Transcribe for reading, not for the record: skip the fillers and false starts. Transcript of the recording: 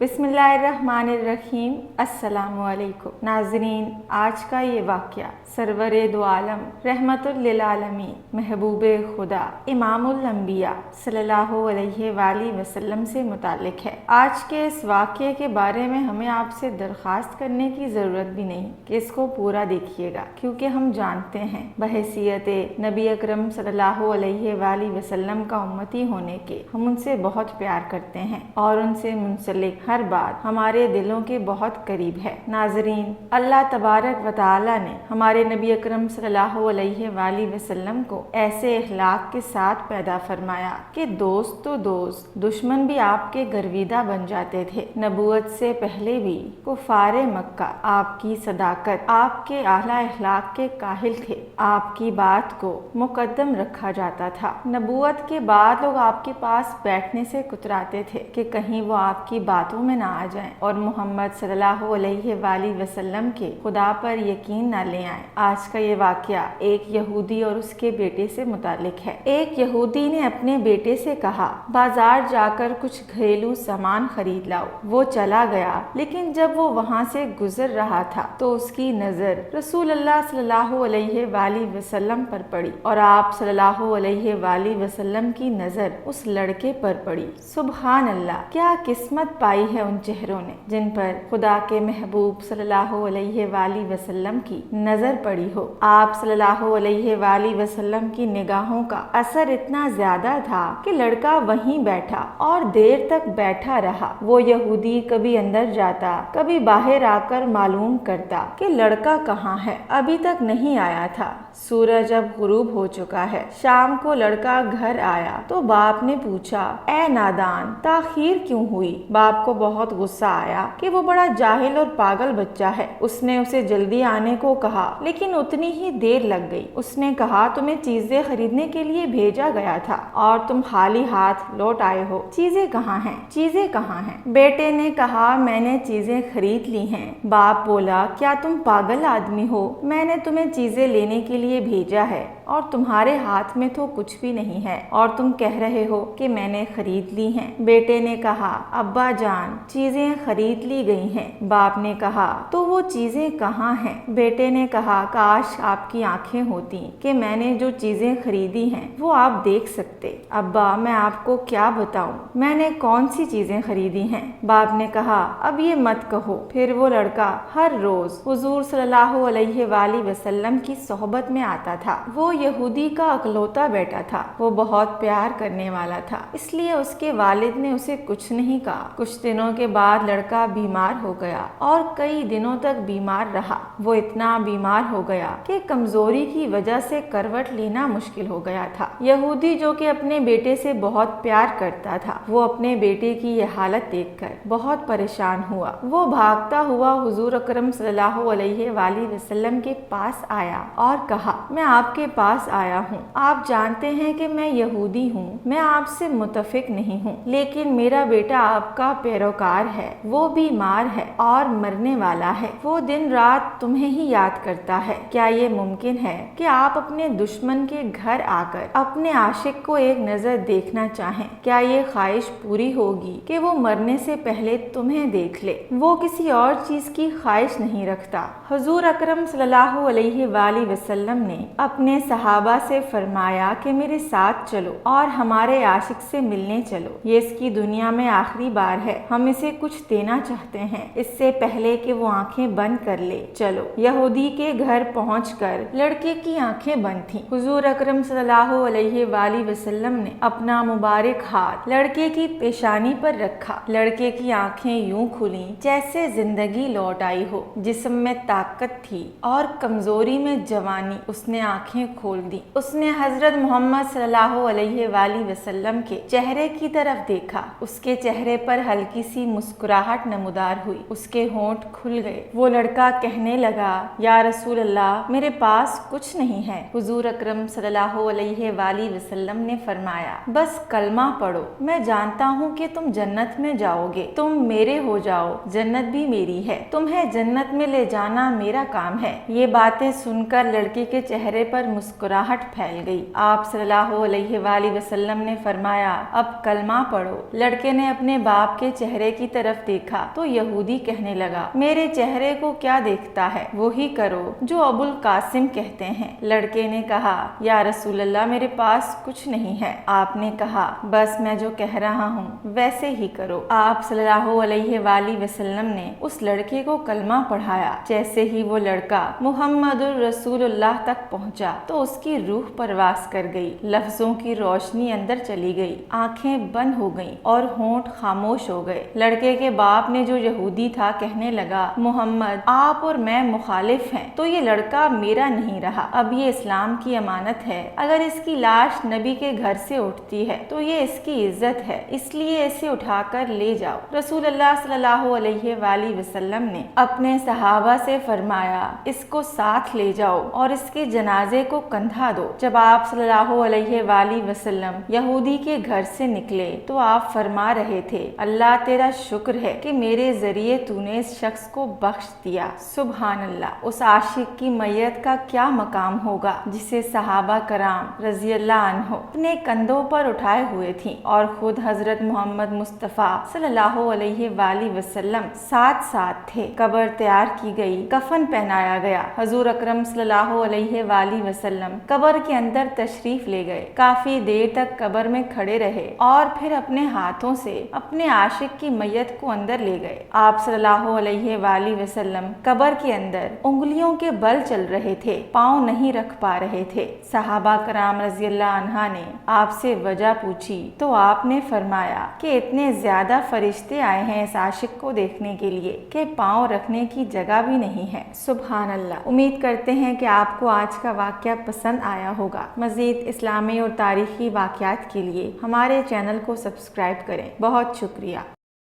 बिस्मिल्लाहिर्रहमानिर्रहीम। अस्सलाम वालेकुम नाज़रीन, आज का ये वाक़या सरवर दो आलम रहमतुल लिल आलमीन महबूब खुदा इमामुल अंबिया सल्लल्लाहु अलैहि वसल्लम से मुताल्लिक है। आज के इस वाक़ये के बारे में हमें आपसे दरख्वास्त करने की ज़रूरत भी नहीं कि इसको पूरा देखिएगा, क्योंकि हम जानते हैं बहैसियत नबी अकरम सल्लल्लाहु अलैहि वसल्लम का उम्मती होने के हम उनसे बहुत प्यार करते हैं और उनसे मुंसलिक हर बात हमारे दिलों के बहुत करीब है। नाजरीन, अल्लाह तबारक व तआला ने हमारे नबी अकरम सल्लल्लाहु अलैहि वसल्लम को ऐसे अखलाक के साथ पैदा फरमाया कि दोस्त तो दोस्त, दुश्मन भी आपके गर्विदा बन जाते थे। नबूवत से पहले भी कुफारे मक्का आपकी सदाकत, आपके आला अखलाक के काहिल थे। आपकी बात को मुकद्दम रखा जाता था। नबूवत के बाद लोग आपके पास बैठने से कुतराते थे कि कहीं वो आपकी बातों में ना आ जाएं और मोहम्मद सल्लल्लाहु अलैहि वसल्लम के खुदा पर यकीन ना ले आए। आज का ये वाकया एक यहूदी और उसके बेटे से मुतालिक है। एक यहूदी ने अपने बेटे से कहा, बाजार जाकर कुछ घरेलू सामान खरीद लाओ। वो चला गया, लेकिन जब वो वहाँ से गुजर रहा था तो उसकी नजर रसूलुल्लाह सल्लल्लाहु अलैहि वसल्लम पर पड़ी और आप सल्लल्लाहु अलैहि वसल्लम की नजर उस लड़के पर पड़ी। सुभान अल्लाह, क्या किस्मत पाई है उन चेहरों ने जिन पर खुदा के महबूब सल्लल्लाहु अलैहि वसल्लम की नजर पड़ी हो। आप सल्लल्लाहु अलैहि वसल्लम की निगाहों का असर इतना ज्यादा था कि लड़का वहीं बैठा और देर तक बैठा रहा। वो यहूदी कभी अंदर जाता, कभी बाहर आकर मालूम करता कि लड़का कहाँ है, अभी तक नहीं आया था। सूरज अब गुरूब हो चुका है। शाम को लड़का घर आया तो बाप ने पूछा, ए नादान, ताखीर क्यों हुई? बाप को बहुत गुस्सा आया कि वो बड़ा जाहिल और पागल बच्चा है। उसने उसे जल्दी आने को कहा, लेकिन उतनी ही देर लग गई। उसने कहा, तुम्हें चीजें खरीदने के लिए भेजा गया था और तुम खाली हाथ लौट आए हो। चीजें कहाँ हैं? चीजें कहाँ हैं? बेटे ने कहा, मैंने चीजें खरीद ली हैं। बाप बोला, क्या तुम पागल आदमी हो? मैंने तुम्हें चीजें लेने के लिए भेजा है और तुम्हारे हाथ में तो कुछ भी नहीं है और तुम कह रहे हो कि मैंने खरीद ली हैं। बेटे ने कहा, अब्बा जान, चीजें खरीद ली गई हैं। बाप ने कहा, तो वो चीजें कहाँ हैं? बेटे ने कहा, काश आपकी आंखें होती कि मैंने जो चीजें खरीदी हैं वो आप देख सकते। अब्बा, मैं आपको क्या बताऊं, मैंने कौन सी चीजें खरीदी हैं? बाप ने कहा, अब ये मत कहो। फिर वो लड़का हर रोज हुजूर सल्लल्लाहु अलैहि वसल्लम की सोहबत में आता था। वो यहूदी का अकलौता बेटा था। वो बहुत प्यार करने वाला था, इसलिए उसके वालिद ने उसे कुछ नहीं कहा। कुछ दिनों के बाद लड़का बीमार हो गया और कई दिनों तक बीमार रहा। वो इतना बीमार हो गया कि कमजोरी की वजह से करवट लेना मुश्किल हो गया था। यहूदी, जो कि अपने बेटे से बहुत प्यार करता था, वो अपने बेटे की यह हालत देखकर बहुत परेशान हुआ। वो भागता हुआ हुजूर अकरम सल्लल्लाहु अलैहि वसल्लम के पास आया और कहा, मैं आपके पास आया हूँ। आप जानते हैं कि मैं यहूदी हूँ, मैं आपसे मुतफिक नहीं हूँ, लेकिन मेरा बेटा आपका पैरोकार है। वो बीमार है और मरने वाला है। वो दिन रात तुम्हें ही याद करता है। क्या ये मुमकिन है कि आप अपने दुश्मन के घर आकर अपने आशिक को एक नजर देखना चाहें? क्या ये ख्वाहिश पूरी होगी कि वो मरने से पहले तुम्हें देख ले? वो किसी और चीज की ख्वाहिश नहीं रखता। हुजूर अकरम सल्लल्लाहु अलैहि वसल्लम ने अपने सहाबा से फरमाया कि मेरे साथ चलो और हमारे आशिक से मिलने चलो। ये इसकी दुनिया में आखिरी बार है। हम इसे कुछ देना चाहते हैं इससे पहले कि वो आंखें बंद कर ले। चलो। यहूदी के घर पहुंचकर लड़के की आंखें बंद थीं। हुजूर अकरम सल्लल्लाहु अलैहि वसल्लम ने अपना मुबारक हाथ लड़के की पेशानी पर रखा। लड़के की आंखें यूं खुली जैसे जिंदगी लौट आई हो। जिस्म में ताकत थी और कमजोरी में जवानी। उसने आंखें खोल दी। उसने हजरत मोहम्मद सल्लल्लाहु अलैहि वसल्लम के चेहरे की तरफ देखा। उसके चेहरे पर हल्की सी मुस्कुराहट नमूदार हुई। उसके होंठ खुल गए। वो लड़का कहने लगा, या रसूल अल्लाह, मेरे पास कुछ नहीं है। हुजूर अकरम सल्लल्लाहु अलैहि वसल्लम ने फरमाया, बस कलमा पढ़ो, मैं जानता हूँ कि तुम जन्नत में जाओगे। तुम मेरे हो जाओ, जन्नत भी मेरी है। तुम्हें जन्नत में ले जाना मेरा काम है। ये बातें सुनकर लड़के के चेहरे पर मुस्कुराहट फैल गई। आप सल्लल्लाहु अलैहि वसल्लम ने फरमाया, अब कलमा पढ़ो। लड़के ने अपने बाप के चेहरे की तरफ देखा तो यहूदी कहने लगा, मेरे चेहरे को क्या देखता है, वही करो जो अबुल कासिम कहते हैं। लड़के ने कहा, या रसूल अल्लाह, मेरे पास कुछ नहीं है। आपने कहा, बस मैं जो कह रहा हूँ वैसे ही करो। आप सल्लल्लाहु अलैहि वसल्लम ने उस लड़के को कलमा पढ़ाया। जैसे ही वो लड़का मुहम्मदुर रसूलुल्लाह तक पहुंचा तो उसकी रूह परवास कर गई। लफ्जों की रोशनी अंदर चली गई, आंखें बंद हो गईं और होंठ खामोश हो गए। लड़के के बाप ने, जो यहूदी था, कहने लगा, मोहम्मद, आप और मैं मुखालिफ हैं तो ये लड़का मेरा नहीं रहा। अब ये इस्लाम की अमानत है। अगर इसकी लाश नबी के घर से उठती है तो ये इसकी इज्जत है, इसलिए इसे उठाकर ले जाओ। रसूलुल्लाह सल्लल्लाहु अलैहि वसल्लम ने अपने सहाबा से फरमाया, इसको साथ ले जाओ और इसके जनाजे को कंधा दो। जब आप सल्लल्लाहु अलैहि वसल्लम यहूदी के घर से निकले तो आप फरमा रहे थे, अल्लाह तेरा शुक्र है कि मेरे जरिए तूने इस शख्स को बख्श दिया। सुभान अल्लाह। उस आशिक की मैयत का क्या मकाम होगा जिसे सहाबा कराम रज़ी अल्लाह अन्हो अपने कंधों पर उठाए हुए थी और खुद हजरत मोहम्मद मुस्तफ़ा सल्लल्लाहु अलैहि वसल्लम साथ साथ थे। कब्र तैयार की गई, कफन पहनाया गया। हजूर अकरम सल्लल्लाहु अलैहि वसल्लम कब्र के अंदर तशरीफ ले गए। काफी देर तक कब्र में खड़े रहे और फिर अपने हाथों से अपने आशिक की मैयत को अंदर ले गए। आप सल्लल्लाहु अलैहि वसल्लम कब्र के अंदर उंगलियों के बल चल रहे थे, पाँव नहीं रख पा रहे थे। सहाबा कराम रज़ी अल्लाह अन्हा ने आपसे वजह पूछी तो आपने फरमाया कि इतने ज्यादा फरिश्ते आए हैं इस आशिक को देखने के लिए कि पाँव रखने की जगह भी नहीं है। सुभान अल्लाह। उम्मीद करते हैं कि आपको आज का वाक़या पसंद आया होगा। मज़ीद इस्लामी और तारीखी वाक़यात के लिए हमारे चैनल को सब्सक्राइब करें। बहुत शुक्रिया।